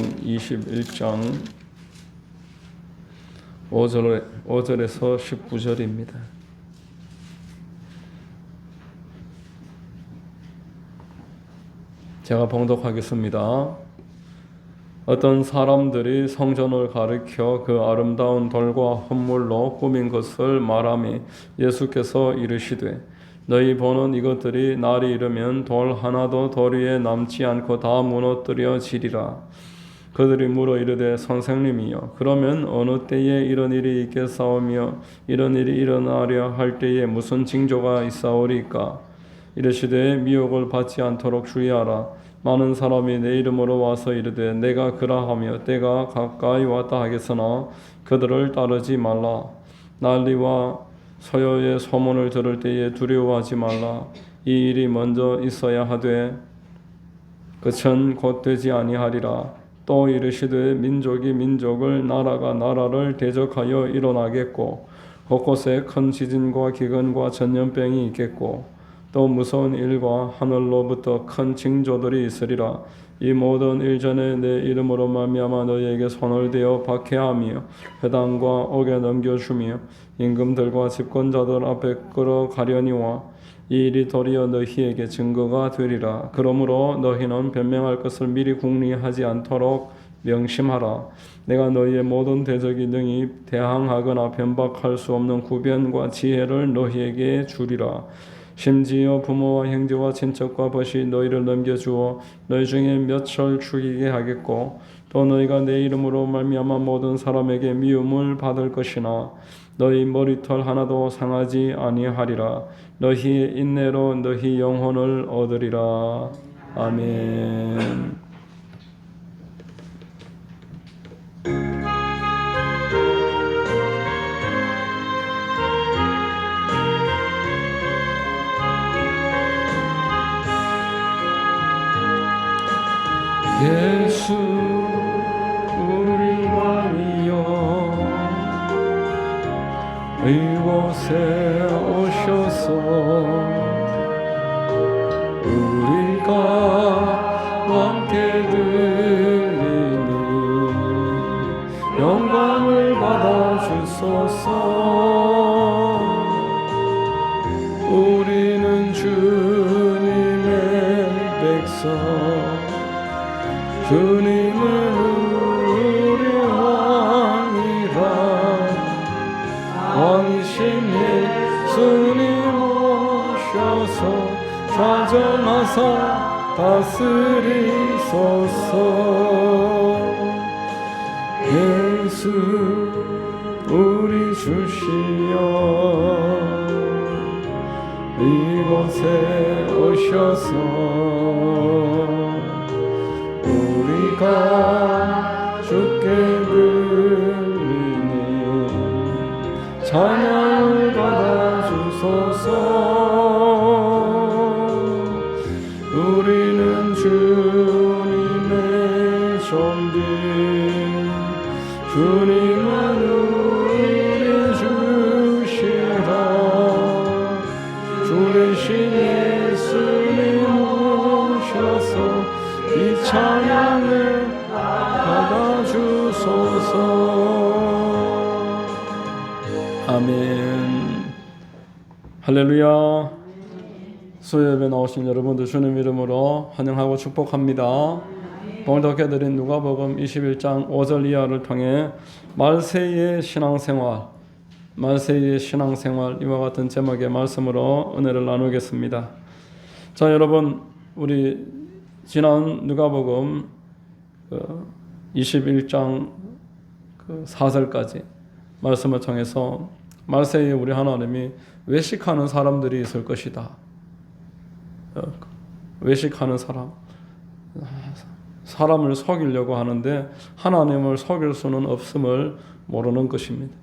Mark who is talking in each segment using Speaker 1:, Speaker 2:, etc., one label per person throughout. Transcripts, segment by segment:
Speaker 1: 21장 5절에서 19절입니다. 제가 봉독하겠습니다. 어떤 사람들이 성전을 가리켜 그 아름다운 돌과 헌물로 꾸민 것을 말하며 예수께서 이르시되 너희 보는 이것들이 날이 이르면 돌 하나도 돌 위에 남지 않고 다 무너뜨려지리라. 그들이 물어 이르되 선생님이여 그러면 어느 때에 이런 일이 있겠사오며 이런 일이 일어나려 할 때에 무슨 징조가 있사오리까? 이르시되 미혹을 받지 않도록 주의하라. 많은 사람이 내 이름으로 와서 이르되 내가 그라하며 때가 가까이 왔다 하겠으나 그들을 따르지 말라. 난리와 서요의 소문을 들을 때에 두려워하지 말라. 이 일이 먼저 있어야 하되 끝은 곧 되지 아니하리라. 또 이르시되 민족이 민족을 나라가 나라를 대적하여 일어나겠고 곳곳에 큰 지진과 기근과 전염병이 있겠고 또 무서운 일과 하늘로부터 큰 징조들이 있으리라. 이 모든 일 전에 내 이름으로 말미암아 너희에게 손을 대어 박해하며 회당과 옥에 넘겨주며 임금들과 집권자들 앞에 끌어가려니와 이 일이 도리어 너희에게 증거가 되리라. 그러므로 너희는 변명할 것을 미리 궁리하지 않도록 명심하라. 내가 너희의 모든 대적이 능히 대항하거나 변박할 수 없는 구변과 지혜를 너희에게 주리라. 심지어 부모와 형제와 친척과 벗이 너희를 넘겨주어 너희 중에 몇을 죽이게 하겠고 또 너희가 내 이름으로 말미암아 모든 사람에게 미움을 받을 것이나 너희 머리털 하나도 상하지 아니하리라. 너희의 인내로 너희 영혼을 얻으리라. 아멘. 예수 우리 왕이여 이곳에 오셔서 우리가 함께 드리니 영광을 받아 주소서. 우리는 주님의 백성 주님은 우리 왕이라. 왕이신 예수님 오셔서 좌정하사 다스리소서. 예수 우리 주시여 이곳에 오셔서 우리가 주께 드리니 찬양을 받아 주소서. 우리는 주님의 좀비 주님은 우리 주시라. 주 대신 예수님 오셔서 이 찬양을 받아주소서. 아멘. 할렐루야. 수요예배 나오신 여러분들 주님 이름으로 환영하고 축복합니다. 오늘 독해드린 누가복음 21장 5절 이하를 통해 말세이의 신앙생활 이와 같은 제목의 말씀으로 은혜를 나누겠습니다. 자, 여러분, 우리 지난 누가복음 21장 4절까지 말씀을 통해서 말세에 우리 하나님이 외식하는 사람들이 있을 것이다. 외식하는 사람을 속이려고 하는데 하나님을 속일 수는 없음을 모르는 것입니다.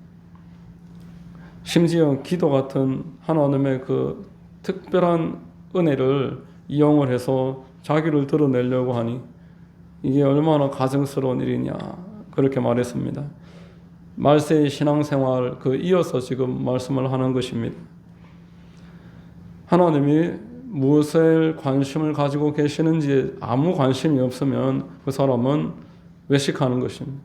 Speaker 1: 심지어 기도 같은 하나님의 그 특별한 은혜를 이용을 해서 자기를 드러내려고 하니 이게 얼마나 가증스러운 일이냐 그렇게 말했습니다. 말세의 신앙생활 이어서 지금 말씀을 하는 것입니다. 하나님이 무엇에 관심을 가지고 계시는지 아무 관심이 없으면 그 사람은 외식하는 것입니다.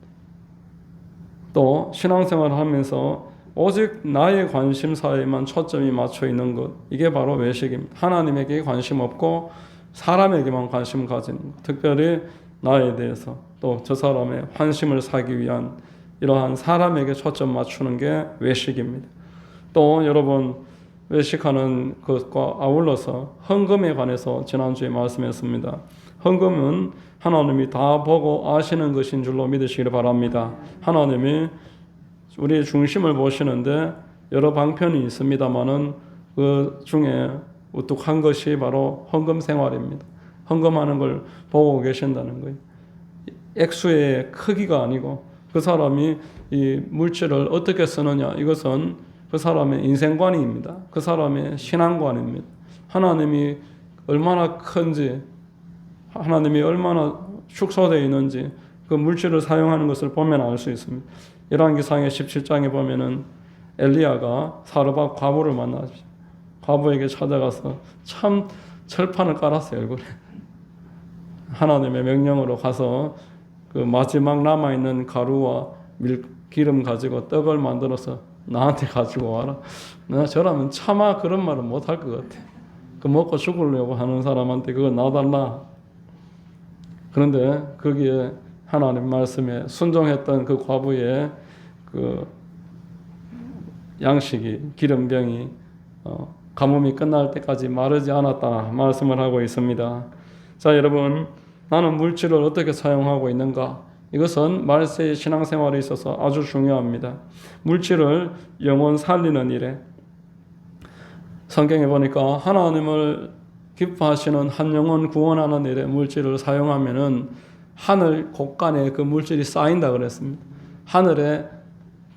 Speaker 1: 또 신앙생활을 하면서 오직 나의 관심사에만 초점이 맞춰 있는 것, 이게 바로 외식입니다. 하나님에게 관심 없고 사람에게만 관심 가지는 것, 특별히 나에 대해서 또 저 사람의 환심을 사기 위한 이러한 사람에게 초점 맞추는 게 외식입니다. 또 여러분, 외식하는 것과 아울러서 헌금에 관해서 지난주에 말씀했습니다. 헌금은 하나님이 다 보고 아시는 것인 줄로 믿으시기를 바랍니다. 하나님이 우리의 중심을 보시는데 여러 방편이 있습니다만은 그 중에 우뚝한 것이 바로 헌금 생활입니다. 헌금하는 걸 보고 계신다는 거예요. 액수의 크기가 아니고 그 사람이 이 물질을 어떻게 쓰느냐, 이것은 그 사람의 인생관입니다. 그 사람의 신앙관입니다. 하나님이 얼마나 큰지, 하나님이 얼마나 축소되어 있는지 그 물질을 사용하는 것을 보면 알 수 있습니다. 열왕기상의 17장에 보면은 엘리야가 사르밧 과부를 만나죠. 과부에게 찾아가서 참 철판을 깔았어요, 얼굴에. 하나님의 명령으로 가서 그 마지막 남아있는 가루와 기름 가지고 떡을 만들어서 나한테 가지고 와라. 내가 저라면 차마 그런 말은 못할 것 같아. 그 먹고 죽으려고 하는 사람한테 그거 놔달라. 그런데 거기에 하나님 말씀에 순종했던 그 과부의 그 양식이, 기름병이 가뭄이 끝날 때까지 마르지 않았다 말씀을 하고 있습니다. 자, 여러분, 나는 물질을 어떻게 사용하고 있는가? 이것은 말세의 신앙생활에 있어서 아주 중요합니다. 물질을 영혼 살리는 일에, 성경에 보니까 하나님을 기뻐하시는 한 영혼 구원하는 일에 물질을 사용하면은 하늘 곳간에 그 물질이 쌓인다 그랬습니다. 하늘의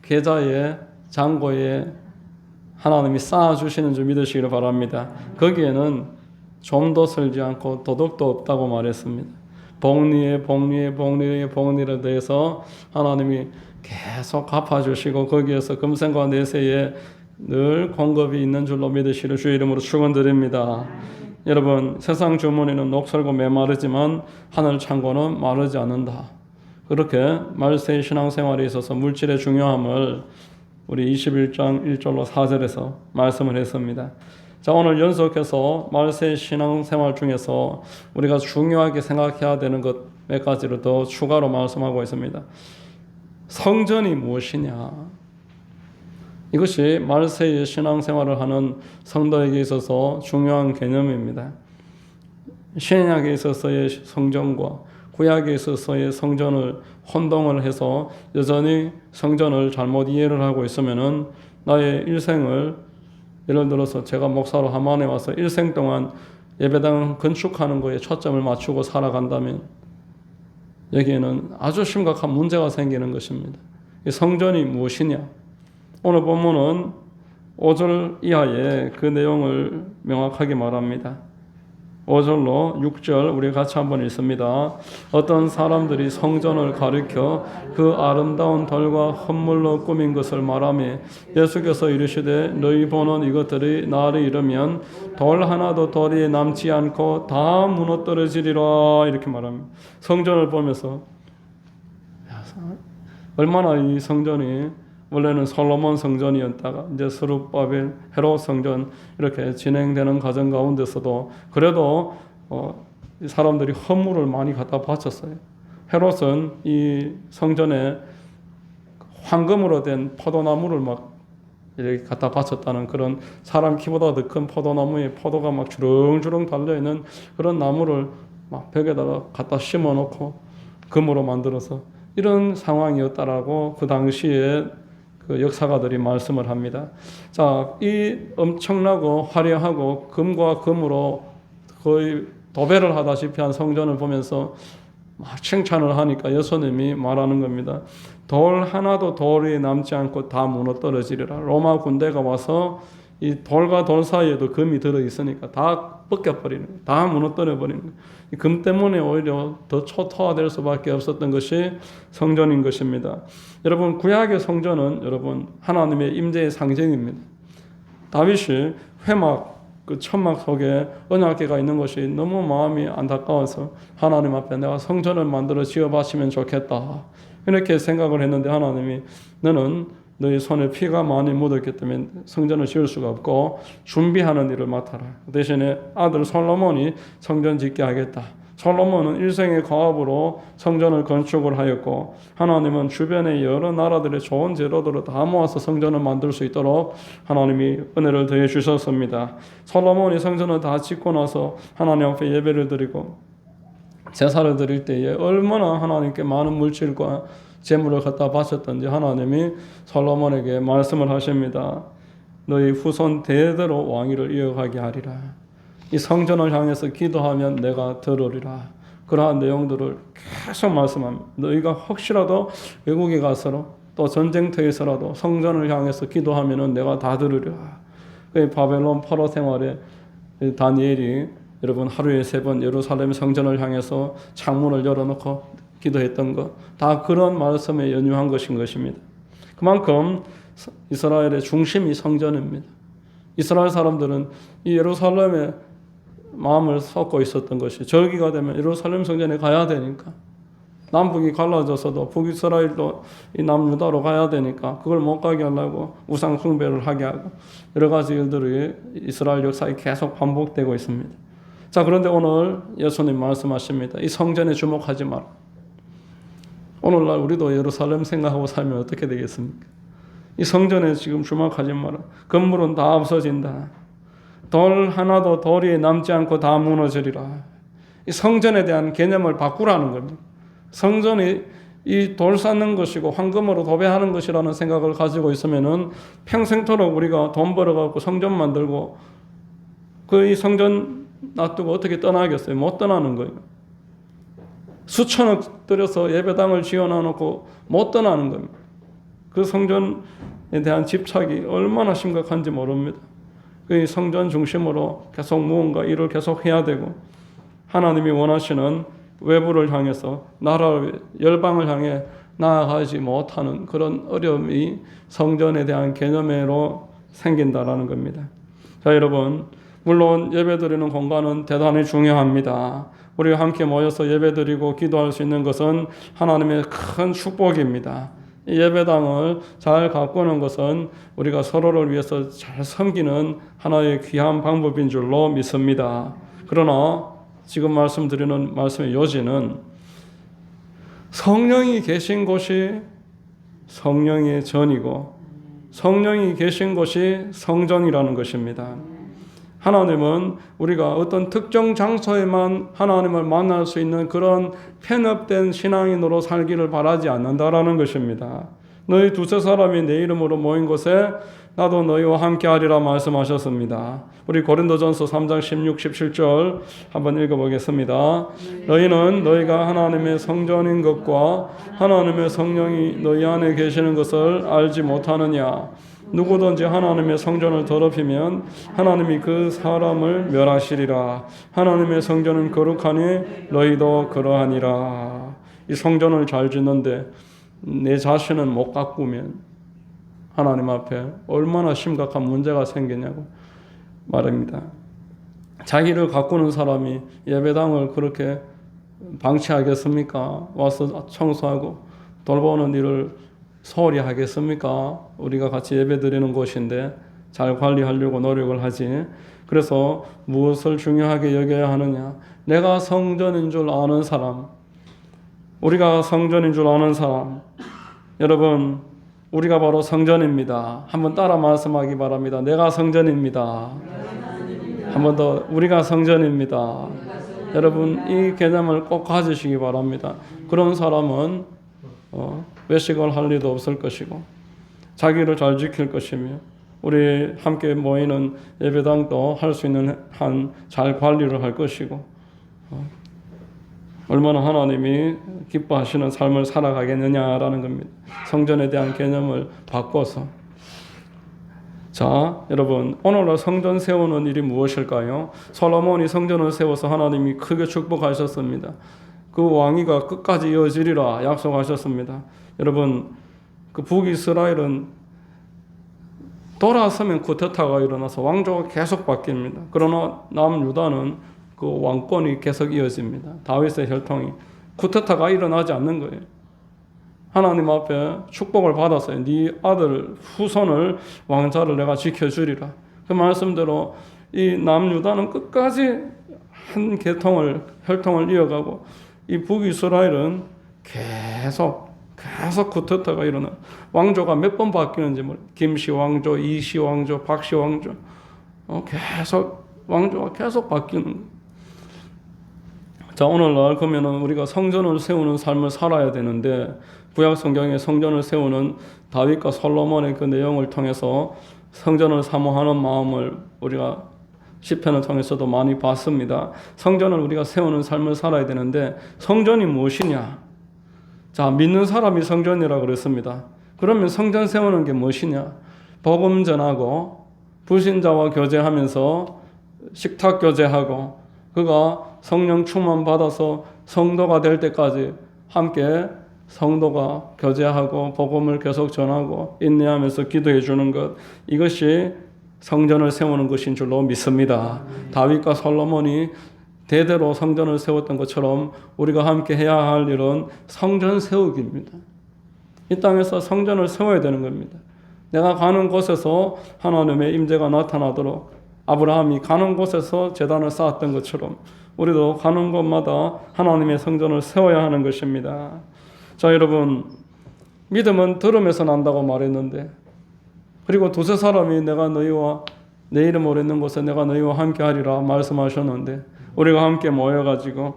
Speaker 1: 계좌에, 잔고에 하나님이 쌓아주시는 줄 믿으시기를 바랍니다. 거기에는 좀도 설지 않고 도덕도 없다고 말했습니다. 복리에 대해서 하나님이 계속 갚아주시고 거기에서 금생과 내세에 늘 공급이 있는 줄로 믿으시를 주의 이름으로 축원드립니다. 여러분, 세상 주머니는 녹슬고 메마르지만 하늘 창고는 마르지 않는다. 그렇게 말세의 신앙생활에 있어서 물질의 중요함을 우리 21장 1절로 4절에서 말씀을 했습니다. 자, 오늘 연속해서 말세의 신앙생활 중에서 우리가 중요하게 생각해야 되는 것 몇 가지를 더 추가로 말씀하고 있습니다. 성전이 무엇이냐? 이것이 말세의 신앙생활을 하는 성도에게 있어서 중요한 개념입니다. 신약에 있어서의 성전과 구약에 있어서의 성전을 혼동을 해서 여전히 성전을 잘못 이해를 하고 있으면은 나의 일생을, 예를 들어서 제가 목사로 함안에 와서 일생 동안 예배당 건축하는 거에 초점을 맞추고 살아간다면 여기에는 아주 심각한 문제가 생기는 것입니다. 이 성전이 무엇이냐? 오늘 본문은 5절 이하에 그 내용을 명확하게 말합니다. 5절로 6절 우리 같이 한번 읽습니다. 어떤 사람들이 성전을 가리켜 그 아름다운 돌과 헌물로 꾸민 것을 말하며 예수께서 이르시되 너희 보는 이것들이 나를 이르면 돌 하나도 도리에 남지 않고 다 무너뜨려지리라, 이렇게 말합니다. 성전을 보면서 얼마나 이 성전이 원래는 솔로몬 성전이었다가 이제 스룹바벨, 헤롯 성전 이렇게 진행되는 과정 가운데서도 그래도 사람들이 헌물을 많이 갖다 바쳤어요. 헤롯은 이 성전에 황금으로 된 포도나무를 막 이렇게 갖다 바쳤다는 그런 사람 키보다 더 큰 포도나무에 포도가 막 주렁주렁 달려있는 그런 나무를 막 벽에다가 갖다 심어놓고 금으로 만들어서 이런 상황이었다라고 그 당시에 그 역사가들이 말씀을 합니다. 자, 이 엄청나고 화려하고 금과 금으로 거의 도배를 하다시피 한 성전을 보면서 막 칭찬을 하니까 예수님이 말하는 겁니다. 돌 하나도 돌이 남지 않고 다 무너뜨려지리라. 로마 군대가 와서 이 돌과 돌 사이에도 금이 들어있으니까 다 벗겨버리는 거예요. 다 무너뜨려버리는 거예요. 이 금 때문에 오히려 더 초토화될 수밖에 없었던 것이 성전인 것입니다. 여러분, 구약의 성전은 여러분 하나님의 임재의 상징입니다. 다윗이 회막 그 천막 속에 언약궤가 있는 것이 너무 마음이 안타까워서 하나님 앞에 내가 성전을 만들어 지어봤으면 좋겠다. 이렇게 생각을 했는데 하나님이 너는 너희 손에 피가 많이 묻었기 때문에 성전을 지을 수가 없고 준비하는 일을 맡아라. 대신에 아들 솔로몬이 성전 짓게 하겠다. 솔로몬은 일생의 과업으로 성전을 건축을 하였고 하나님은 주변의 여러 나라들의 좋은 재료들을 다 모아서 성전을 만들 수 있도록 하나님이 은혜를 더해 주셨습니다. 솔로몬이 성전을 다 짓고 나서 하나님 앞에 예배를 드리고 제사를 드릴 때에 얼마나 하나님께 많은 물질과 재물을 갖다 바쳤던지 하나님이 솔로몬에게 말씀을 하십니다. 너희 후손 대대로 왕위를 이어가게 하리라. 이 성전을 향해서 기도하면 내가 들으리라. 그러한 내용들을 계속 말씀합니다. 너희가 혹시라도 외국에 가서도 또 전쟁터에서라도 성전을 향해서 기도하면 내가 다 들으리라. 바벨론 포로 생활에 다니엘이 여러분 하루에 3번 예루살렘 성전을 향해서 창문을 열어놓고 기도했던 것, 다 그런 말씀에 연유한 것입니다. 그만큼 이스라엘의 중심이 성전입니다. 이스라엘 사람들은 이 예루살렘에 마음을 쏟고 있었던 것이 절기가 되면 예루살렘 성전에 가야 되니까 남북이 갈라져서도 북이스라엘도 이 남유다로 가야 되니까 그걸 못 가게 하려고 우상 숭배를 하게 하고 여러 가지 일들이 이스라엘 역사에 계속 반복되고 있습니다. 자, 그런데 오늘 예수님 말씀하십니다. 이 성전에 주목하지 마라. 오늘날 우리도 예루살렘 생각하고 살면 어떻게 되겠습니까? 이 성전에 지금 주목하지 마라. 건물은 다 없어진다. 돌 하나도 도리에 남지 않고 다 무너지리라. 이 성전에 대한 개념을 바꾸라는 겁니다. 성전이 이 돌 쌓는 것이고 황금으로 도배하는 것이라는 생각을 가지고 있으면은 평생토록 우리가 돈 벌어갖고 성전 만들고 그 이 성전 놔두고 어떻게 떠나겠어요? 못 떠나는 거예요. 수천억 들여서 예배당을 지어놔놓고 못 떠나는 겁니다. 그 성전에 대한 집착이 얼마나 심각한지 모릅니다. 그 성전 중심으로 계속 무언가 일을 계속 해야 되고 하나님이 원하시는 외부를 향해서 나라를 열방을 향해 나아가지 못하는 그런 어려움이 성전에 대한 개념으로 생긴다라는 겁니다. 자, 여러분, 물론 예배드리는 공간은 대단히 중요합니다. 우리가 함께 모여서 예배드리고 기도할 수 있는 것은 하나님의 큰 축복입니다. 예배당을 잘 가꾸는 것은 우리가 서로를 위해서 잘 섬기는 하나의 귀한 방법인 줄로 믿습니다. 그러나 지금 말씀드리는 말씀의 요지는 성령이 계신 곳이 성령의 전이고 성령이 계신 곳이 성전이라는 것입니다. 하나님은 우리가 어떤 특정 장소에만 하나님을 만날 수 있는 그런 편협된 신앙인으로 살기를 바라지 않는다라는 것입니다. 너희 두세 사람이 내 이름으로 모인 곳에 나도 너희와 함께하리라 말씀하셨습니다. 우리 고린도전서 3장 16, 17절 한번 읽어보겠습니다. 너희는 너희가 하나님의 성전인 것과 하나님의 성령이 너희 안에 계시는 것을 알지 못하느냐. 누구든지 하나님의 성전을 더럽히면 하나님이 그 사람을 멸하시리라. 하나님의 성전은 거룩하니 너희도 그러하니라. 이 성전을 잘 짓는데 내 자신은 못 가꾸면 하나님 앞에 얼마나 심각한 문제가 생기냐고 말합니다. 자기를 가꾸는 사람이 예배당을 그렇게 방치하겠습니까? 와서 청소하고 돌보는 일을 소홀히 하겠습니까? 우리가 같이 예배드리는 곳인데 잘 관리하려고 노력을 하지. 그래서 무엇을 중요하게 여겨야 하느냐? 내가 성전인 줄 아는 사람, 우리가 성전인 줄 아는 사람, 여러분, 우리가 바로 성전입니다. 한번 따라 말씀하기 바랍니다. 내가 성전입니다. 한 번 더, 우리가 성전입니다. 여러분, 이 개념을 꼭 가지시기 바랍니다. 그런 사람은 외식을 할 일도 없을 것이고 자기를 잘 지킬 것이며 우리 함께 모이는 예배당도 할 수 있는 한 잘 관리를 할 것이고 얼마나 하나님이 기뻐하시는 삶을 살아가겠느냐라는 겁니다. 성전에 대한 개념을 바꿔서. 자, 여러분, 오늘날 성전 세우는 일이 무엇일까요? 솔로몬이 성전을 세워서 하나님이 크게 축복하셨습니다. 그 왕위가 끝까지 이어지리라 약속하셨습니다. 여러분, 그 북이스라엘은 돌아서면 쿠데타가 일어나서 왕조가 계속 바뀝니다. 그러나 남유다는 그 왕권이 계속 이어집니다. 다윗의 혈통이. 쿠데타가 일어나지 않는 거예요. 하나님 앞에 축복을 받았어요. 네 아들 후손을 왕자를 내가 지켜주리라. 그 말씀대로 이 남유다는 끝까지 한 혈통을 이어가고, 이 북이스라엘은 계속 쿠데타가 일어나. 왕조가 몇 번 바뀌는지 모르. 김씨 왕조, 이씨 왕조, 박씨 왕조, 계속 왕조가 계속 바뀌는 거예요. 자, 오늘날 그러면은 우리가 성전을 세우는 삶을 살아야 되는데, 구약 성경에 성전을 세우는 다윗과 솔로몬의 그 내용을 통해서 성전을 사모하는 마음을 우리가 시편을 통해서도 많이 봤습니다. 성전을 우리가 세우는 삶을 살아야 되는데, 성전이 무엇이냐? 자, 믿는 사람이 성전이라고 그랬습니다. 그러면 성전 세우는 게 무엇이냐? 복음 전하고 불신자와 교제하면서 식탁 교제하고, 그가 성령 충만 받아서 성도가 될 때까지 함께 성도가 교제하고 복음을 계속 전하고 인내하면서 기도해 주는 것, 이것이 성전을 세우는 것인 줄로 믿습니다. 다윗과 솔로몬이 대대로 성전을 세웠던 것처럼 우리가 함께 해야 할 일은 성전 세우기입니다. 이 땅에서 성전을 세워야 되는 겁니다. 내가 가는 곳에서 하나님의 임재가 나타나도록 아브라함이 가는 곳에서 제단을 쌓았던 것처럼 우리도 가는 곳마다 하나님의 성전을 세워야 하는 것입니다. 자, 여러분, 믿음은 들음에서 난다고 말했는데, 그리고 두세 사람이 내가 너희와 내 이름으로 있는 곳에 내가 너희와 함께 하리라 말씀하셨는데, 우리가 함께 모여가지고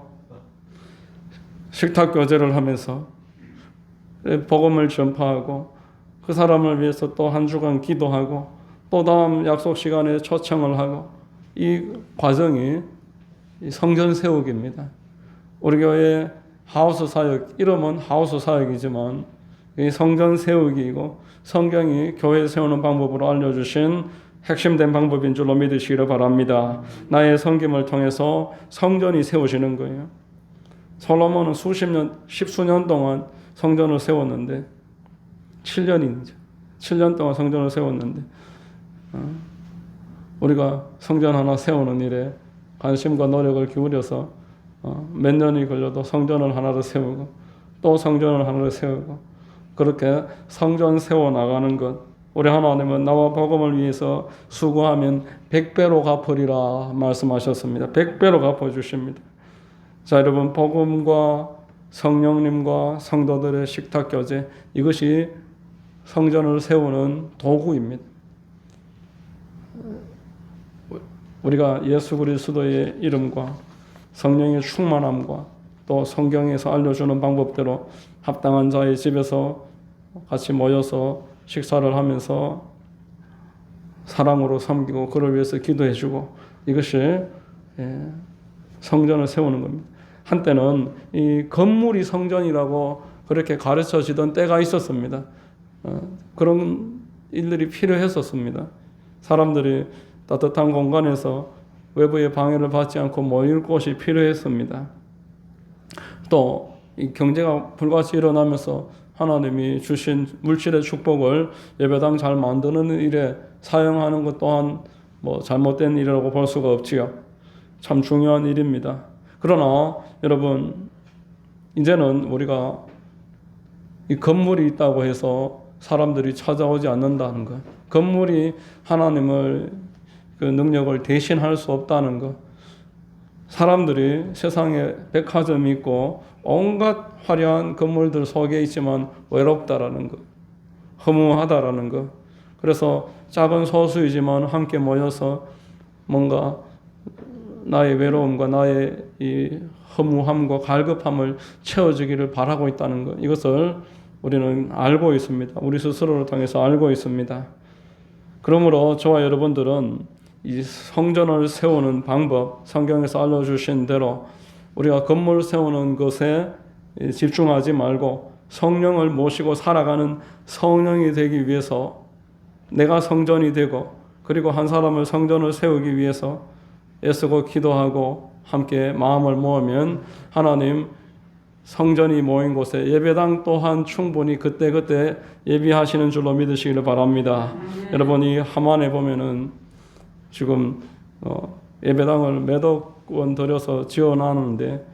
Speaker 1: 식탁 교제를 하면서 복음을 전파하고 그 사람을 위해서 또 한 주간 기도하고 또 다음 약속 시간에 초청을 하고, 이 과정이 성전 세우기입니다. 우리 교회 하우스 사역, 이름은 하우스 사역이지만 이 성전 세우기이고, 성경이 교회 세우는 방법으로 알려주신 핵심된 방법인 줄로 믿으시기를 바랍니다. 나의 섬김을 통해서 성전이 세워지는 거예요. 솔로몬은 십수년 동안 성전을 세웠는데, 7년 동안 성전을 세웠는데, 우리가 성전 하나 세우는 일에 관심과 노력을 기울여서 몇 년이 걸려도 성전을 하나를 세우고 또 성전을 하나를 세우고, 그렇게 성전 세워 나가는 것, 우리 하나님은 나와 복음을 위해서 수고하면 100배로 갚으리라 말씀하셨습니다. 100배로 갚아주십니다. 자, 여러분, 복음과 성령님과 성도들의 식탁 교제, 이것이 성전을 세우는 도구입니다. 우리가 예수 그리스도의 이름과 성령의 충만함과 또 성경에서 알려주는 방법대로 합당한 자의 집에서 같이 모여서 식사를 하면서 사랑으로 섬기고 그를 위해서 기도해주고, 이것이 성전을 세우는 겁니다. 한때는 이 건물이 성전이라고 그렇게 가르쳐지던 때가 있었습니다. 그런 일들이 필요했었습니다. 사람들이 따뜻한 공간에서 외부의 방해를 받지 않고 모일 곳이 필요했습니다. 또 이 경제가 불같이 일어나면서 하나님이 주신 물질의 축복을 예배당 잘 만드는 일에 사용하는 것 또한 잘못된 일이라고 볼 수가 없지요. 참 중요한 일입니다. 그러나 여러분, 이제는 우리가 이 건물이 있다고 해서 사람들이 찾아오지 않는다는 것, 건물이 하나님을 그 능력을 대신할 수 없다는 것, 사람들이 세상에 백화점이 있고 온갖 화려한 건물들 속에 있지만 외롭다라는 것, 허무하다라는 것, 그래서 작은 소수이지만 함께 모여서 뭔가 나의 외로움과 나의 이 허무함과 갈급함을 채워주기를 바라고 있다는 것, 이것을 우리는 알고 있습니다. 우리 스스로를 통해서 알고 있습니다. 그러므로 저와 여러분들은 이 성전을 세우는 방법, 성경에서 알려주신 대로 우리가 건물 세우는 것에 집중하지 말고 성령을 모시고 살아가는 성령이 되기 위해서, 내가 성전이 되고 그리고 한 사람을 성전을 세우기 위해서 애쓰고 기도하고 함께 마음을 모으면 하나님 성전이 모인 곳에 예배당 또한 충분히 그때그때 예비하시는 줄로 믿으시기를 바랍니다. 여러분이 하만에 보면은 지금 예배당을 몇억 원 들여서 지어놨는데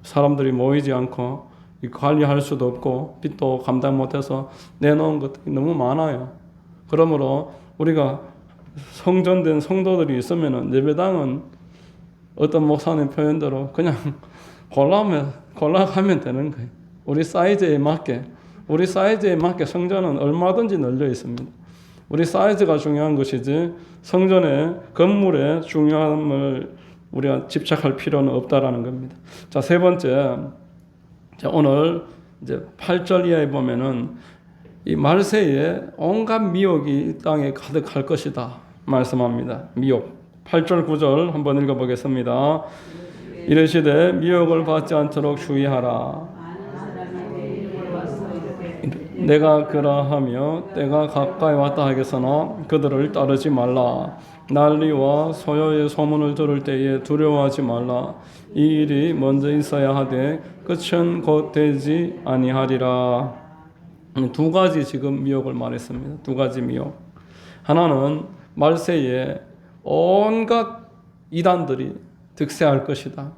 Speaker 1: 사람들이 모이지 않고 관리할 수도 없고 빚도 감당 못해서 내놓은 것들이 너무 많아요. 그러므로 우리가 성전된 성도들이 있으면은 예배당은 어떤 목사님 표현대로 그냥 골라가면 되는 거예요. 우리 사이즈에 맞게 성전은 얼마든지 널려 있습니다. 우리 사이즈가 중요한 것이지 성전의 건물의 중요함을 우리가 집착할 필요는 없다라는 겁니다. 자, 세 번째, 오늘 이제 8절 이하에 보면은 이 말세에 온갖 미혹이 이 땅에 가득할 것이다 말씀합니다. 미혹. 8절 9절 한번 읽어보겠습니다. 이르시되 미혹을 받지 않도록 주의하라. 내가 그러하며 때가 가까이 왔다 하겠으나 그들을 따르지 말라. 난리와 소요의 소문을 들을 때에 두려워하지 말라. 이 일이 먼저 있어야 하되 끝은 곧 되지 아니하리라. 두 가지 지금 미혹을 말했습니다. 두 가지 미혹. 하나는 말세에 온갖 이단들이 득세할 것이다.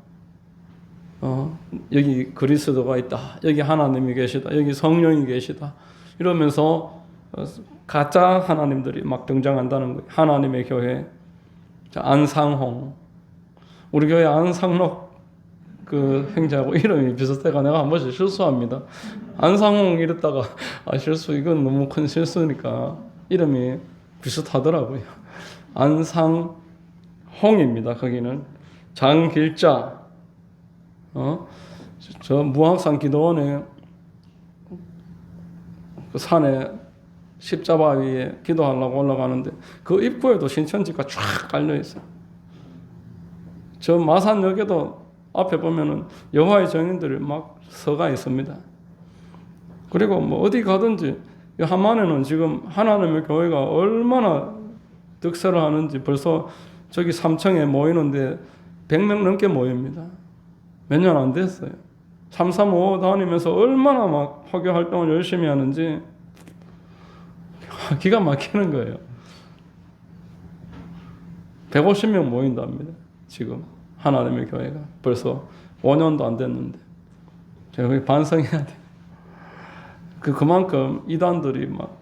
Speaker 1: 여기 그리스도가 있다. 여기 하나님이 계시다. 여기 성령이 계시다. 이러면서 가짜 하나님들이 막 등장한다는 거예요. 하나님의 교회. 자, 안상홍. 우리 교회 안상록 그 행자하고 이름이 비슷해가 내가 한 번씩 실수합니다. 안상홍 이랬다가 이건 너무 큰 실수니까 이름이 비슷하더라고요. 안상홍입니다. 거기는 장길자. 저 무학산 기도원에 그 산에 십자가 위에 기도하려고 올라가는데 그 입구에도 신천지가 쫙 깔려 있어요. 저 마산역에도 앞에 보면은 여호와의 증인들이 막 서가 있습니다. 그리고 뭐 어디 가든지 하만에는 지금 하나님의 교회가 얼마나 득세를 하는지 벌써 저기 3층에 모이는데 100명 넘게 모입니다. 몇 년 안 됐어요. 335 다니면서 얼마나 막 화교 활동을 열심히 하는지 기가 막히는 거예요. 150명 모인답니다. 지금 하나님의 교회가 벌써 5년도 안 됐는데 제가 거기 반성해야 돼요. 그만큼 이단들이 막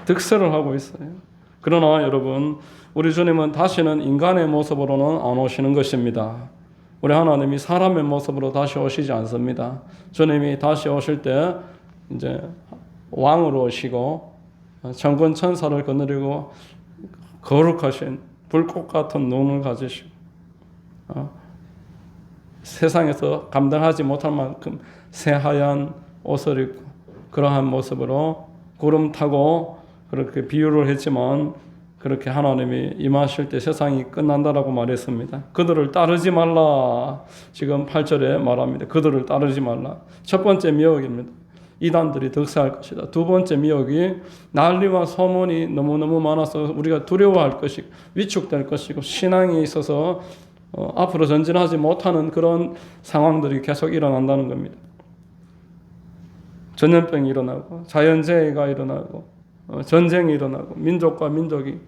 Speaker 1: 득세를 하고 있어요. 그러나 여러분, 우리 주님은 다시는 인간의 모습으로는 안 오시는 것입니다. 우리 하나님이 사람의 모습으로 다시 오시지 않습니다. 주님이 다시 오실 때 이제 왕으로 오시고 천군 천사를 거느리고 거룩하신 불꽃 같은 눈을 가지시고 세상에서 감당하지 못할 만큼 새하얀 옷을 입고 그러한 모습으로 구름 타고 그렇게 비유를 했지만 그렇게 하나님이 임하실 때 세상이 끝난다라고 말했습니다. 그들을 따르지 말라. 지금 8절에 말합니다. 그들을 따르지 말라. 첫 번째 미혹입니다. 이단들이 득세할 것이다. 두 번째 미혹이 난리와 소문이 너무너무 많아서 우리가 두려워할 것이고 위축될 것이고 신앙에 있어서 앞으로 전진하지 못하는 그런 상황들이 계속 일어난다는 겁니다. 전염병이 일어나고 자연재해가 일어나고 전쟁이 일어나고 민족과 민족이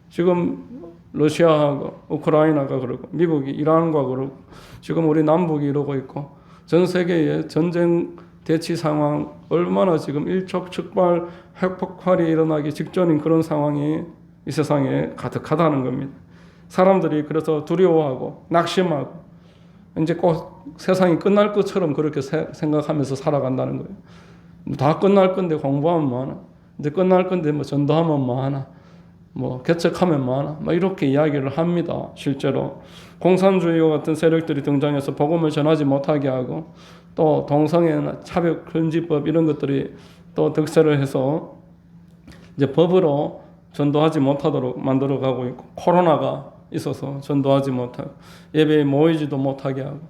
Speaker 1: 지금 러시아하고 우크라이나가 그러고 미국이 이란과 그러고 지금 우리 남북이 이러고 있고 전 세계의 전쟁 대치 상황 얼마나 지금 일촉즉발 핵폭발이 일어나기 직전인 그런 상황이 이 세상에 가득하다는 겁니다. 사람들이 그래서 두려워하고 낙심하고 이제 꼭 세상이 끝날 것처럼 그렇게 생각하면서 살아간다는 거예요. 다 끝날 건데 공부하면 뭐하나, 이제 끝날 건데 뭐 전도하면 뭐하나, 뭐 개척하면 뭐하나, 막 이렇게 이야기를 합니다. 실제로 공산주의와 같은 세력들이 등장해서 복음을 전하지 못하게 하고 또 동성애나 차별 금지법 이런 것들이 또 득세를 해서 이제 법으로 전도하지 못하도록 만들어가고 있고 코로나가 있어서 전도하지 못하고 예배에 모이지도 못하게 하고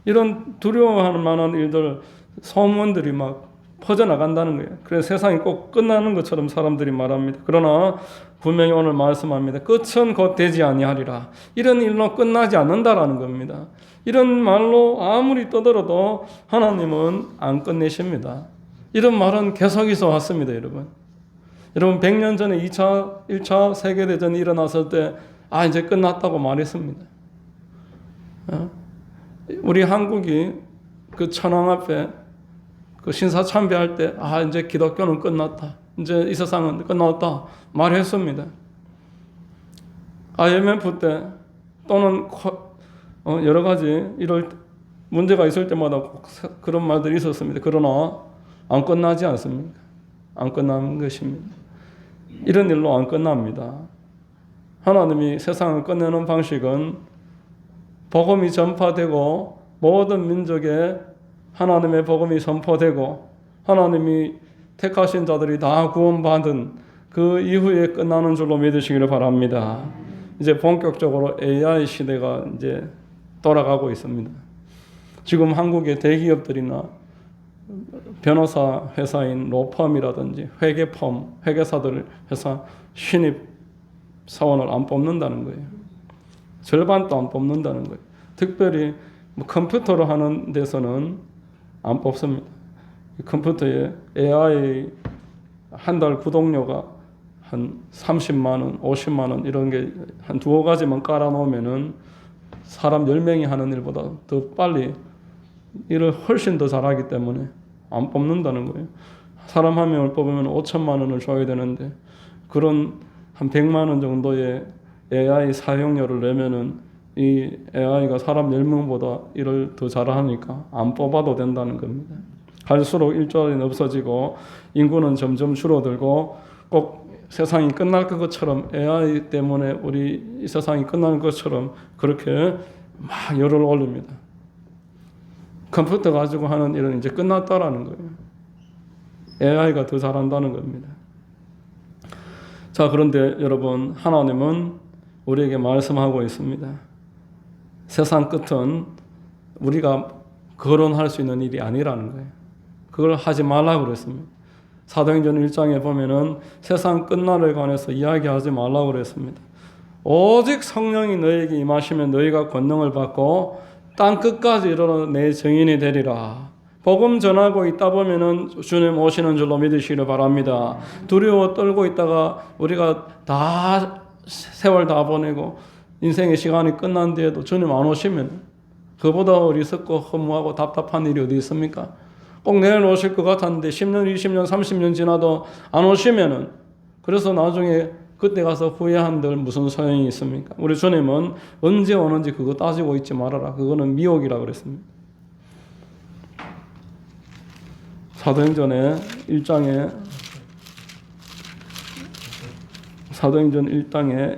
Speaker 1: 이런 두려워할 만한 일들 소문들이 막 퍼져나간다는 거예요. 그래서 세상이 꼭 끝나는 것처럼 사람들이 말합니다. 그러나 분명히 오늘 말씀합니다. 끝은 곧 되지 아니하리라. 이런 일로 끝나지 않는다라는 겁니다. 이런 말로 아무리 떠들어도 하나님은 안 끝내십니다. 이런 말은 계속 있어 왔습니다, 여러분. 여러분 100년 전에 1차 세계대전이 일어났을 때 이제 끝났다고 말했습니다. 우리 한국이 그 천황 앞에 그 신사참배할 때 이제 기독교는 끝났다. 이제 이 세상은 끝났다 말했습니다. IMF 때 또는 여러 가지 이럴 문제가 있을 때마다 그런 말들이 있었습니다. 그러나 안 끝나지 않습니까? 안 끝나는 것입니다. 이런 일로 안 끝납니다. 하나님이 세상을 끝내는 방식은 복음이 전파되고 모든 민족에 하나님의 복음이 선포되고 하나님이 택하신 자들이 다 구원받은 그 이후에 끝나는 줄로 믿으시기를 바랍니다. 이제 본격적으로 AI 시대가 이제 돌아가고 있습니다. 지금 한국의 대기업들이나 변호사 회사인 로펌이라든지 회계펌, 회계사들 회사 신입 사원을 안 뽑는다는 거예요. 절반도 안 뽑는다는 거예요. 특별히 컴퓨터로 하는 데서는 안 뽑습니다. 컴퓨터에 AI 한 달 구독료가 한 30만 원, 50만 원 이런 게 한 두어 가지만 깔아놓으면은 사람 10명이 하는 일보다 더 빨리 일을 훨씬 더 잘하기 때문에 안 뽑는다는 거예요. 사람 한 명을 뽑으면 5천만 원을 줘야 되는데 그런 한 100만 원 정도의 AI 사용료를 내면은 이 AI가 사람 10명보다 일을 더 잘하니까 안 뽑아도 된다는 겁니다. 갈수록 일자리는 없어지고 인구는 점점 줄어들고 꼭 세상이 끝날 것처럼 AI 때문에 우리 이 세상이 끝나는 것처럼 그렇게 막 열을 올립니다. 컴퓨터 가지고 하는 일은 이제 끝났다라는 거예요. AI가 더 잘한다는 겁니다. 자, 그런데 여러분, 하나님은 우리에게 말씀하고 있습니다. 세상 끝은 우리가 거론할 수 있는 일이 아니라는 거예요. 그걸 하지 말라고 그랬습니다. 사도행전 1장에 보면은 세상 끝날에 관해서 이야기하지 말라고 그랬습니다. 오직 성령이 너에게 임하시면 너희가 권능을 받고 땅 끝까지 이르러 내 증인이 되리라. 복음 전하고 있다 보면은 주님 오시는 줄로 믿으시기를 바랍니다. 두려워 떨고 있다가 우리가 다 세월 다 보내고 인생의 시간이 끝난 뒤에도 주님 안 오시면 그보다 어리석고 허무하고 답답한 일이 어디 있습니까? 꼭 내일 오실 것 같았는데 10년, 20년, 30년 지나도 안 오시면은 그래서 나중에 그때 가서 후회한들 무슨 소용이 있습니까? 우리 주님은 언제 오는지 그거 따지고 있지 말아라. 그거는 미혹이라 그랬습니다. 사도행전 1장에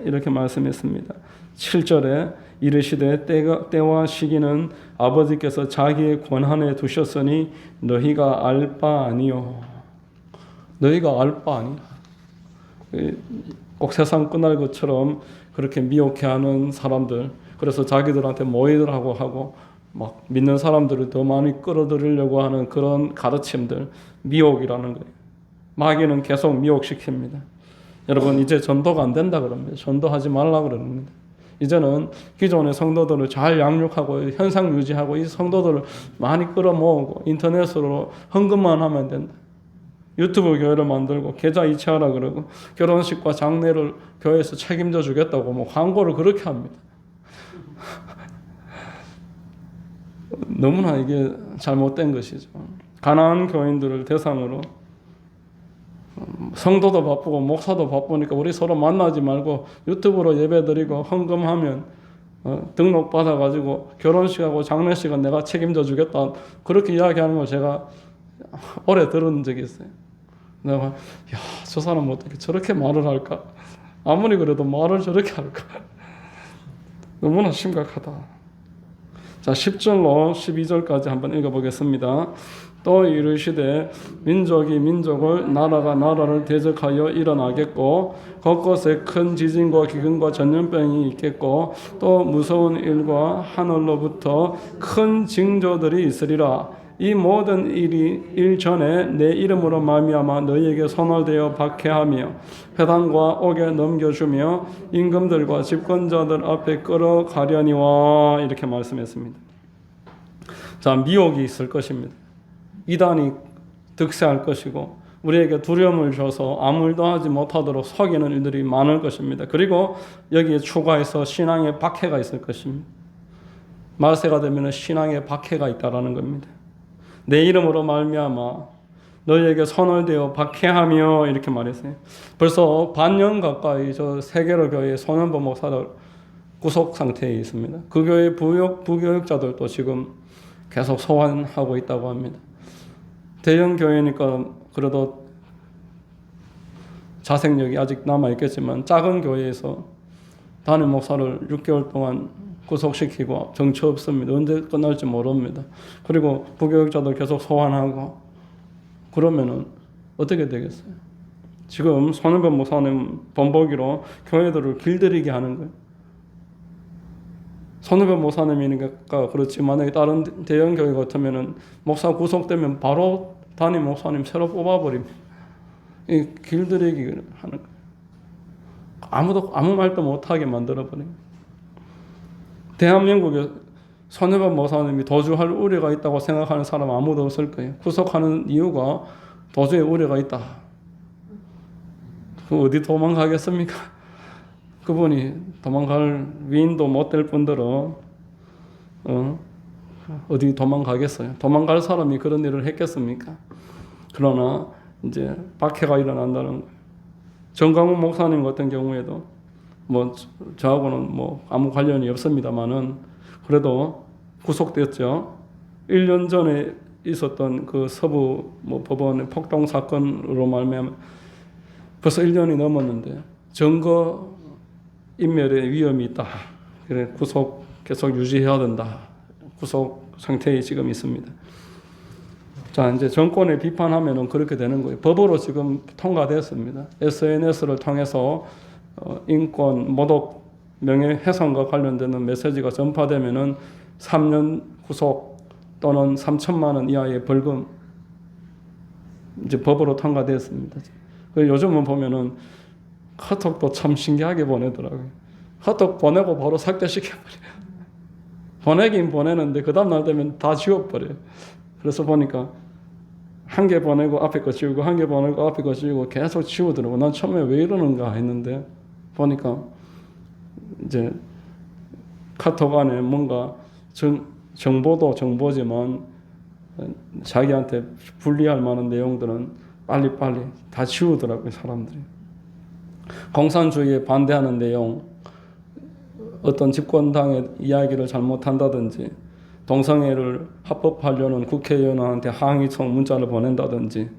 Speaker 1: 이렇게 말씀했습니다. 7절에 이르시되 때와 시기는 아버지께서 자기의 권한에 두셨으니 너희가 알 바 아니요. 너희가 알 바 아니라. 꼭 세상 끝날 것처럼 그렇게 미혹해하는 사람들, 그래서 자기들한테 모의들하고 하고 막 믿는 사람들을 더 많이 끌어들이려고 하는 그런 가르침들, 미혹이라는 거예요. 마귀는 계속 미혹시킵니다. 여러분, 이제 전도가 안 된다 그럽니다. 전도하지 말라고 그럽니다. 이제는 기존의 성도들을 잘 양육하고 현상 유지하고 이 성도들을 많이 끌어모으고 인터넷으로 헌금만 하면 된다. 유튜브 교회를 만들고 계좌 이체하라 그러고 결혼식과 장례를 교회에서 책임져 주겠다고 뭐 광고를 그렇게 합니다. 너무나 이게 잘못된 것이죠. 가난한 교인들을 대상으로 성도도 바쁘고 목사도 바쁘니까 우리 서로 만나지 말고 유튜브로 예배드리고 헌금하면 등록 받아가지고 결혼식하고 장례식은 내가 책임져 주겠다 그렇게 이야기하는 걸 제가 오래 들은 적이 있어요. 내가 저 사람 어떻게 저렇게 말을 할까? 아무리 그래도 말을 저렇게 할까? 너무나 심각하다. 자, 10절로 12절까지 한번 읽어보겠습니다. 또 이르시되 민족이 민족을 나라가 나라를 대적하여 일어나겠고 곳곳에 큰 지진과 기근과 전염병이 있겠고 또 무서운 일과 하늘로부터 큰 징조들이 있으리라. 이 모든 일 전에 내 이름으로 말미암아 너희에게 선언되어 박해하며 회당과 옥에 넘겨주며 임금들과 집권자들 앞에 끌어가려니와 이렇게 말씀했습니다. 자, 미혹이 있을 것입니다. 이단이 득세할 것이고 우리에게 두려움을 줘서 아무 일도 하지 못하도록 속이는 일들이 많을 것입니다. 그리고 여기에 추가해서 신앙의 박해가 있을 것입니다. 말세가 되면 신앙의 박해가 있다라는 겁니다. 내 이름으로 말미암아 너희에게 선언되어 박해하며 이렇게 말했어요. 벌써 반년 가까이 저 세계로 교회의 손현보 목사들 구속 상태에 있습니다. 그 교회 부교육자들도 지금 계속 소환하고 있다고 합니다. 대형 교회니까 그래도 자생력이 아직 남아있겠지만 작은 교회에서 담임 목사를 6개월 동안 구속시키고 정처 없습니다. 언제 끝날지 모릅니다. 그리고 부교육자들 계속 소환하고 그러면은 어떻게 되겠어요? 지금 손현보 목사님 본보기로 교회들을 길들이게 하는 거예요. 손해배 목사님이니까 그렇지 만약에 다른 대형 교회 같으면은 목사 구속되면 바로 담임 목사님 새로 뽑아버립니다. 이 길들이기 하는 거예요. 아무 말도 못하게 만들어버립니다. 대한민국에 손해배 목사님이 도주할 우려가 있다고 생각하는 사람 아무도 없을 거예요. 구속하는 이유가 도주의 우려가 있다. 그 어디 도망가겠습니까? 그분이 도망갈 위인도 못 될 뿐더러 어디 도망가겠어요? 도망갈 사람이 그런 일을 했겠습니까? 그러나 이제 박해가 일어난다는 거예요. 정강훈 목사님 같은 경우에도 뭐 저하고는 뭐 아무 관련이 없습니다만은 그래도 구속됐죠. 1년 전에 있었던 그 서부 뭐 법원의 폭동 사건으로 말미암아 벌써 1년이 넘었는데 증거 인멸의 위험이 있다. 그래 구속 계속 유지해야 된다. 구속 상태에 지금 있습니다. 자, 이제 정권에 비판하면은 그렇게 되는 거예요. 법으로 지금 통과됐습니다. SNS를 통해서 인권, 모독, 명예훼손과 관련되는 메시지가 전파되면은 3년 구속 또는 3천만 원 이하의 벌금 이제 법으로 통과됐습니다. 요즘은 보면은 카톡도 참 신기하게 보내더라고요. 카톡 보내고 바로 삭제시켜버려요. 보내긴 보내는데 그 다음날 되면 다 지워버려요. 그래서 보니까 한 개 보내고 앞에 거 지우고 한 개 보내고 앞에 거 지우고 계속 지우더라고요. 난 처음에 왜 이러는가 했는데 보니까 이제 카톡 안에 뭔가 정보도 정보지만 자기한테 불리할 만한 내용들은 빨리빨리 다 지우더라고요. 사람들이. 공산주의에 반대하는 내용, 어떤 집권당의 이야기를 잘못한다든지 동성애를 합법화하려는 국회의원한테 항의청 문자를 보낸다든지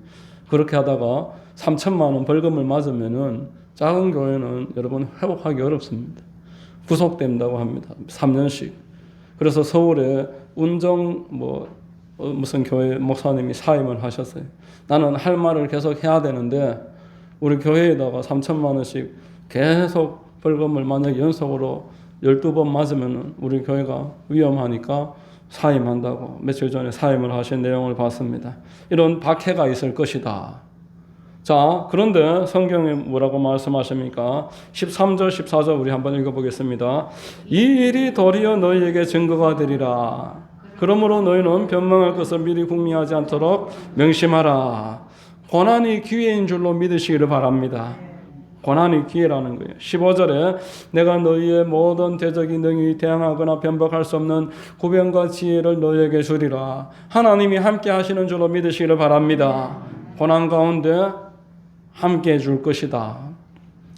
Speaker 1: 그렇게 하다가 3천만 원 벌금을 맞으면은 작은 교회는 여러분 회복하기 어렵습니다. 구속된다고 합니다. 3년씩. 그래서 서울에 운정 무슨 교회 목사님이 사임을 하셨어요. 나는 할 말을 계속 해야 되는데 우리 교회에다가 3천만 원씩 계속 벌금을 만약 연속으로 12번 맞으면 우리 교회가 위험하니까 사임한다고 며칠 전에 사임을 하신 내용을 봤습니다. 이런 박해가 있을 것이다. 자, 그런데 성경에 뭐라고 말씀하십니까? 13절, 14절 우리 한번 읽어보겠습니다. 이 일이 도리어 너희에게 증거가 되리라. 그러므로 너희는 변명할 것을 미리 궁리하지 않도록 명심하라. 고난이 기회인 줄로 믿으시기를 바랍니다. 고난이 기회라는 거예요. 15절에 내가 너희의 모든 대적이 능히 대항하거나 변박할 수 없는 구변과 지혜를 너희에게 주리라. 하나님이 함께 하시는 줄로 믿으시기를 바랍니다. 고난 가운데 함께 줄 것이다.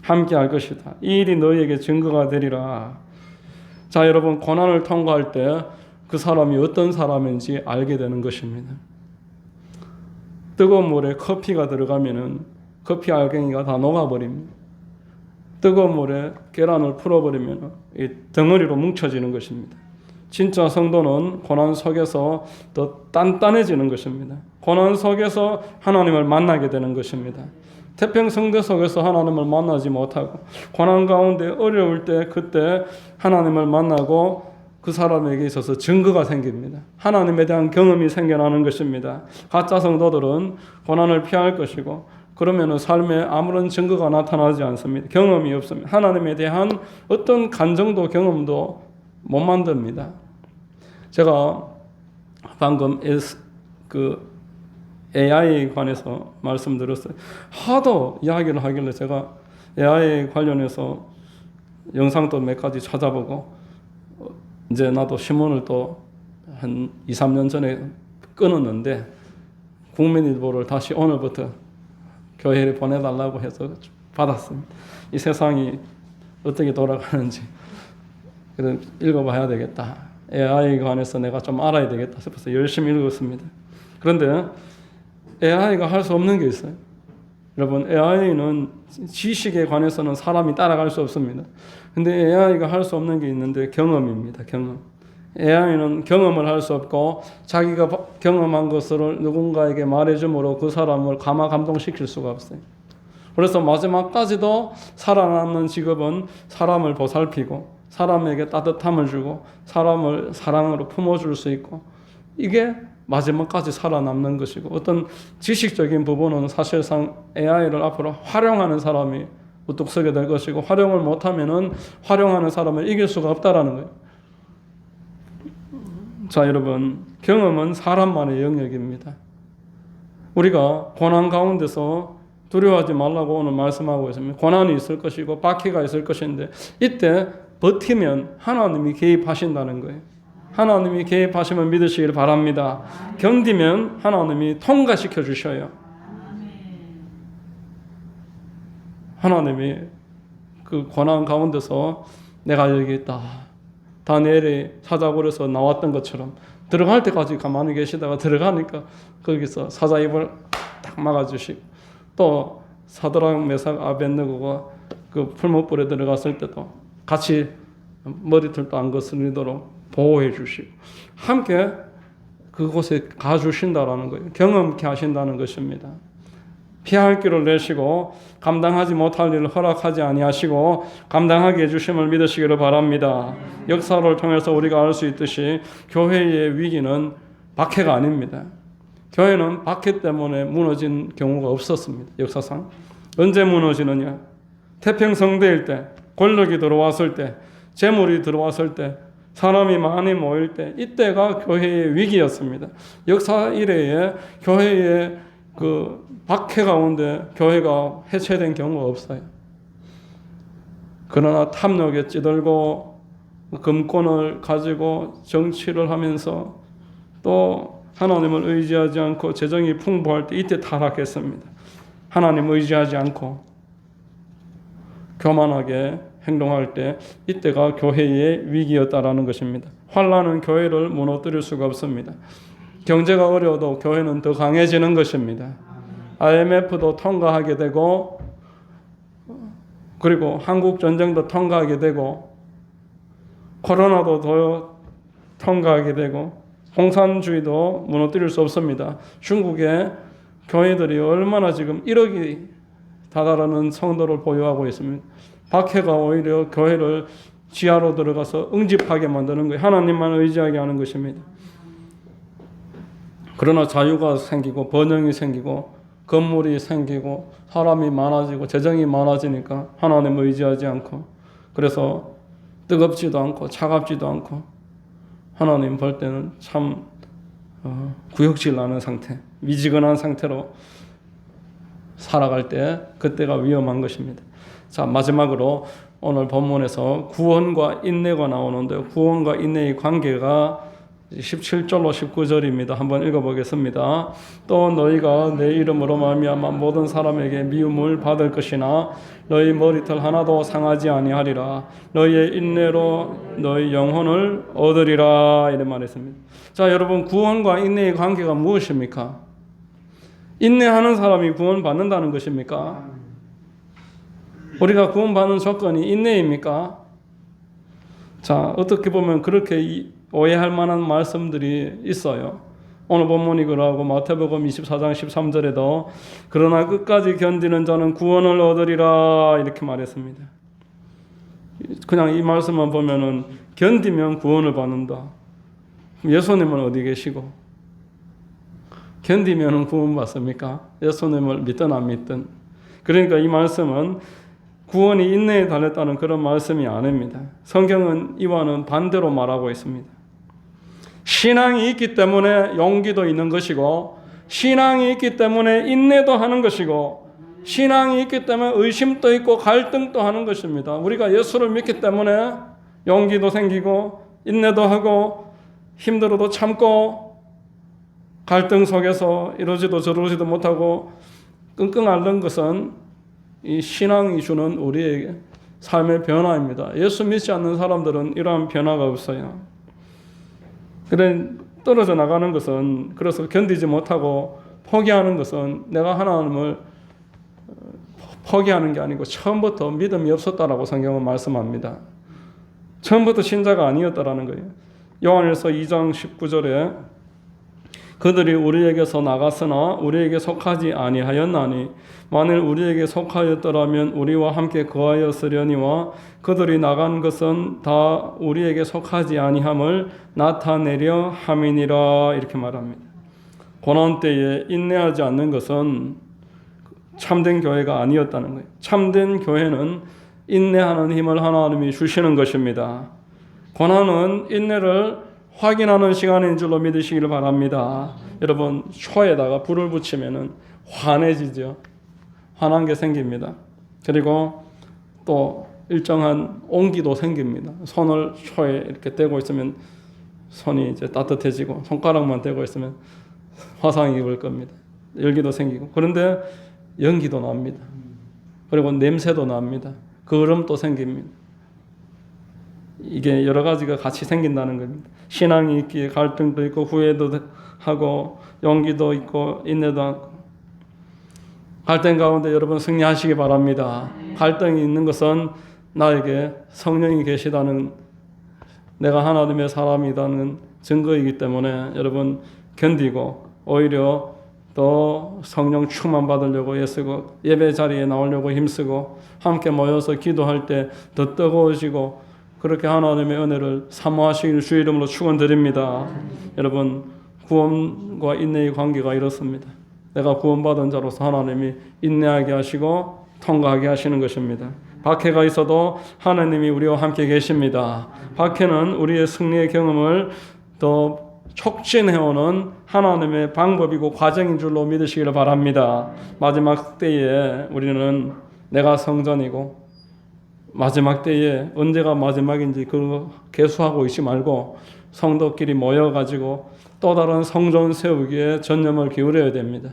Speaker 1: 함께 할 것이다. 이 일이 너희에게 증거가 되리라. 자, 여러분 고난을 통과할 때 그 사람이 어떤 사람인지 알게 되는 것입니다. 뜨거운 물에 커피가 들어가면은 커피 알갱이가 다 녹아버립니다. 뜨거운 물에 계란을 풀어버리면 이 덩어리로 뭉쳐지는 것입니다. 진짜 성도는 고난 속에서 더 단단해지는 것입니다. 고난 속에서 하나님을 만나게 되는 것입니다. 태평성대 속에서 하나님을 만나지 못하고 고난 가운데 어려울 때 그때 하나님을 만나고 그 사람에게 있어서 증거가 생깁니다. 하나님에 대한 경험이 생겨나는 것입니다. 가짜 성도들은 고난을 피할 것이고 그러면 삶에 아무런 증거가 나타나지 않습니다. 경험이 없습니다. 하나님에 대한 어떤 간정도 경험도 못 만듭니다. 제가 방금 AI에 관해서 말씀드렸어요. 하도 이야기를 하길래 제가 AI 관련해서 영상도 몇 가지 찾아보고 이제 나도 신문을 또 한 2, 3년 전에 끊었는데 국민일보를 다시 오늘부터 교회에 보내달라고 해서 받았습니다. 이 세상이 어떻게 돌아가는지 읽어봐야 되겠다. AI에 관해서 내가 좀 알아야 되겠다 싶어서 열심히 읽었습니다. 그런데 AI가 할 수 없는 게 있어요. 여러분, AI는 지식에 관해서는 사람이 따라갈 수 없습니다. 근데 AI가 할 수 없는 게 있는데 경험입니다. 경험. AI는 경험을 할 수 없고 자기가 경험한 것을 누군가에게 말해줌으로 그 사람을 감동시킬 수가 없어요. 그래서 마지막까지도 살아남는 직업은 사람을 보살피고 사람에게 따뜻함을 주고 사람을 사랑으로 품어줄 수 있고 이게 마지막까지 살아남는 것이고 어떤 지식적인 부분은 사실상 AI를 앞으로 활용하는 사람이 우뚝 서게 될 것이고 활용을 못하면은 활용하는 사람을 이길 수가 없다라는 거예요. 자, 여러분, 경험은 사람만의 영역입니다. 우리가 고난 가운데서 두려워하지 말라고 오늘 말씀하고 있습니다. 고난이 있을 것이고 박해가 있을 것인데 이때 버티면 하나님이 개입하신다는 거예요. 하나님이 개입하시면 믿으시길 바랍니다. 견디면 하나님이 통과시켜 주셔요. 하나님이 그 고난 가운데서 내가 여기 있다. 다니엘이 사자굴에서 나왔던 것처럼 들어갈 때까지 가만히 계시다가 들어가니까 거기서 사자 입을 딱 막아주시고 또 사드락 메삭 아벳느고가 그 풀무불에 들어갔을 때도 같이 머리털도 안 거슬리도록 보호해 주시고 함께 그곳에 가주신다라는 거예요. 경험케 하신다는 것입니다. 피할 길을 내시고 감당하지 못할 일을 허락하지 아니하시고 감당하게 해주심을 믿으시기를 바랍니다. 역사를 통해서 우리가 알 수 있듯이 교회의 위기는 박해가 아닙니다. 교회는 박해 때문에 무너진 경우가 없었습니다. 역사상. 언제 무너지느냐? 태평성대일 때, 권력이 들어왔을 때, 재물이 들어왔을 때, 사람이 많이 모일 때, 이때가 교회의 위기였습니다. 역사 이래에 교회의 그 박해 가운데 교회가 해체된 경우가 없어요. 그러나 탐욕에 찌들고 금권을 가지고 정치를 하면서 또 하나님을 의지하지 않고 재정이 풍부할 때 이때 타락했습니다. 하나님 의지하지 않고 교만하게 행동할 때 이때가 교회의 위기였다라는 것입니다. 환난은 교회를 무너뜨릴 수가 없습니다. 경제가 어려워도 교회는 더 강해지는 것입니다. IMF도 통과하게 되고 그리고 한국 전쟁도 통과하게 되고 코로나도 더 통과하게 되고 공산주의도 무너뜨릴 수 없습니다. 중국의 교회들이 얼마나 지금 1억이 다다르는 성도를 보유하고 있습니다. 박해가 오히려 교회를 지하로 들어가서 응집하게 만드는 거예요. 하나님만 의지하게 하는 것입니다. 그러나 자유가 생기고 번영이 생기고 건물이 생기고 사람이 많아지고 재정이 많아지니까 하나님을 의지하지 않고 그래서 뜨겁지도 않고 차갑지도 않고 하나님 볼 때는 참 구역질 나는 상태, 미지근한 상태로 살아갈 때 그때가 위험한 것입니다. 자, 마지막으로 오늘 본문에서 구원과 인내가 나오는데 구원과 인내의 관계가 17절로 19절입니다. 한번 읽어보겠습니다. 또 너희가 내 이름으로 말미암아 모든 사람에게 미움을 받을 것이나 너희 머리털 하나도 상하지 아니하리라. 너희의 인내로 너희 영혼을 얻으리라. 이런 말했습니다. 자, 여러분, 구원과 인내의 관계가 무엇입니까? 인내하는 사람이 구원받는다는 것입니까? 우리가 구원받는 조건이 인내입니까? 자, 어떻게 보면 그렇게 오해할 만한 말씀들이 있어요. 오늘 본문이 그러하고 마태복음 24장 13절에도 그러나 끝까지 견디는 자는 구원을 얻으리라 이렇게 말했습니다. 그냥 이 말씀만 보면은 견디면 구원을 받는다. 예수님은 어디 계시고? 견디면 구원 받습니까? 예수님을 믿든 안 믿든. 그러니까 이 말씀은 구원이 인내에 달렸다는 그런 말씀이 아닙니다. 성경은 이와는 반대로 말하고 있습니다. 신앙이 있기 때문에 용기도 있는 것이고, 신앙이 있기 때문에 인내도 하는 것이고, 신앙이 있기 때문에 의심도 있고 갈등도 하는 것입니다. 우리가 예수를 믿기 때문에 용기도 생기고 인내도 하고 힘들어도 참고 갈등 속에서 이러지도 저러지도 못하고 끙끙 앓는 것은 이 신앙이 주는 우리에게 삶의 변화입니다. 예수 믿지 않는 사람들은 이러한 변화가 없어요. 그래 떨어져 나가는 것은, 그래서 견디지 못하고 포기하는 것은 내가 하나님을 포기하는 게 아니고 처음부터 믿음이 없었다라고 성경은 말씀합니다. 처음부터 신자가 아니었다라는 거예요. 요한일서 2장 19절에 그들이 우리에게서 나갔으나 우리에게 속하지 아니하였나니 만일 우리에게 속하였더라면 우리와 함께 거하였으려니와 그들이 나간 것은 다 우리에게 속하지 아니함을 나타내려 함이니라. 이렇게 말합니다. 고난 때에 인내하지 않는 것은 참된 교회가 아니었다는 거예요. 참된 교회는 인내하는 힘을 하나님이 주시는 것입니다. 고난은 인내를 확인하는 시간인 줄로 믿으시기를 바랍니다. 여러분, 초에다가 불을 붙이면 환해지죠. 환한 게 생깁니다. 그리고 또 일정한 온기도 생깁니다. 손을 초에 이렇게 떼고 있으면 손이 이제 따뜻해지고, 손가락만 떼고 있으면 화상이 입을 겁니다. 열기도 생기고. 그런데 연기도 납니다. 그리고 냄새도 납니다. 거름도 생깁니다. 이게 여러 가지가 같이 생긴다는 겁니다. 신앙이 있기에 갈등도 있고 후회도 하고 용기도 있고 인내도 하고. 갈등 가운데 여러분 승리하시기 바랍니다. 갈등이 있는 것은 나에게 성령이 계시다는, 내가 하나님의 사람이라는 증거이기 때문에 여러분 견디고 오히려 더 성령 충만 받으려고 애쓰고 예배 자리에 나오려고 힘쓰고 함께 모여서 기도할 때 더 뜨거워지고 그렇게 하나님의 은혜를 사모하시길 주의 이름으로 축원드립니다. 여러분, 구원과 인내의 관계가 이렇습니다. 내가 구원받은 자로서 하나님이 인내하게 하시고 통과하게 하시는 것입니다. 박해가 있어도 하나님이 우리와 함께 계십니다. 박해는 우리의 승리의 경험을 더 촉진해오는 하나님의 방법이고 과정인 줄로 믿으시기를 바랍니다. 마지막 때에 우리는 내가 성전이고 마지막 때에 언제가 마지막인지 그거 계수하고 있지 말고 성도끼리 모여가지고 또 다른 성전 세우기에 전념을 기울여야 됩니다.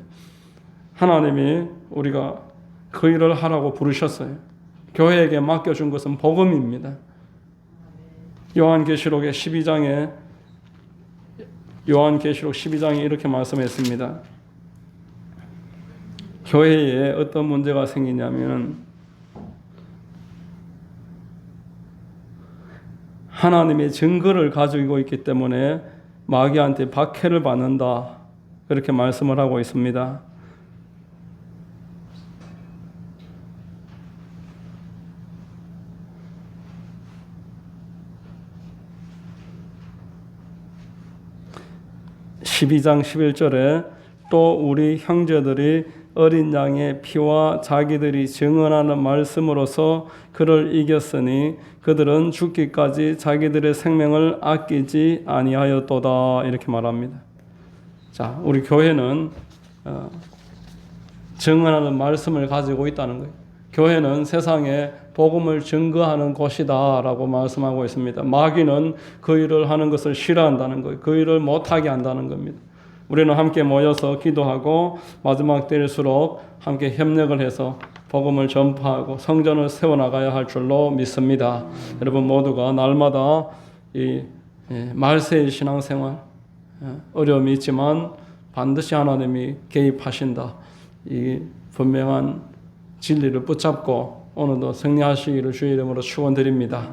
Speaker 1: 하나님이 우리가 그 일을 하라고 부르셨어요. 교회에게 맡겨준 것은 복음입니다. 요한계시록 12장에 이렇게 말씀했습니다. 교회에 어떤 문제가 생기냐면 하나님의 증거를 가지고 있기 때문에 마귀한테 박해를 받는다. 그렇게 말씀을 하고 있습니다. (12장 11절에) 또 우리 형제들이 어린 양의 피와 자기들이 증언하는 말씀으로서 그를 이겼으니 그들은 죽기까지 자기들의 생명을 아끼지 아니하였도다. 이렇게 말합니다. 자, 우리 교회는 증언하는 말씀을 가지고 있다는 거예요. 교회는 세상에 복음을 증거하는 곳이다 라고 말씀하고 있습니다. 마귀는 그 일을 하는 것을 싫어한다는 거예요. 그 일을 못하게 한다는 겁니다. 우리는 함께 모여서 기도하고 마지막 때일수록 함께 협력을 해서 복음을 전파하고 성전을 세워나가야 할 줄로 믿습니다. 여러분 모두가 날마다 이 말세의 신앙생활, 어려움이 있지만 반드시 하나님이 개입하신다. 이 분명한 진리를 붙잡고 오늘도 승리하시기를 주의 이름으로 축원드립니다.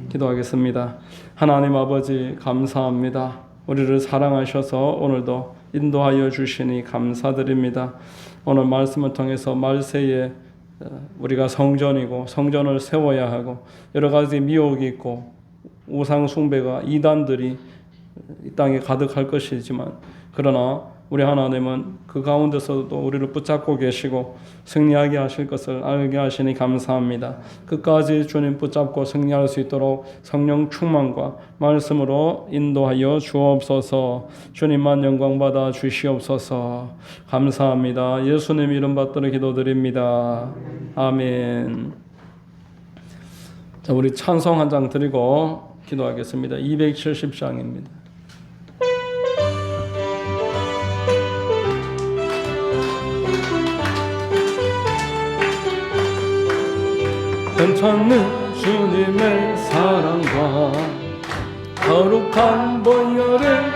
Speaker 1: 기도하겠습니다. 하나님 아버지 감사합니다. 우리를 사랑하셔서 오늘도 인도하여 주시니 감사드립니다. 오늘 말씀을 통해서 말세에 우리가 성전이고 성전을 세워야 하고 여러 가지 미혹이 있고 우상 숭배가 이단들이 이 땅에 가득할 것이지만 그러나 우리 하나님은 그 가운데서도 우리를 붙잡고 계시고 승리하게 하실 것을 알게 하시니 감사합니다. 끝까지 주님 붙잡고 승리할 수 있도록 성령 충만과 말씀으로 인도하여 주옵소서. 주님만 영광받아 주시옵소서. 감사합니다. 예수님 이름 받들어 기도드립니다. 아멘. 자, 우리 찬송 한 장 드리고 기도하겠습니다. 270장입니다. 괜찮는 주님의 사랑과 거룩한 보혈을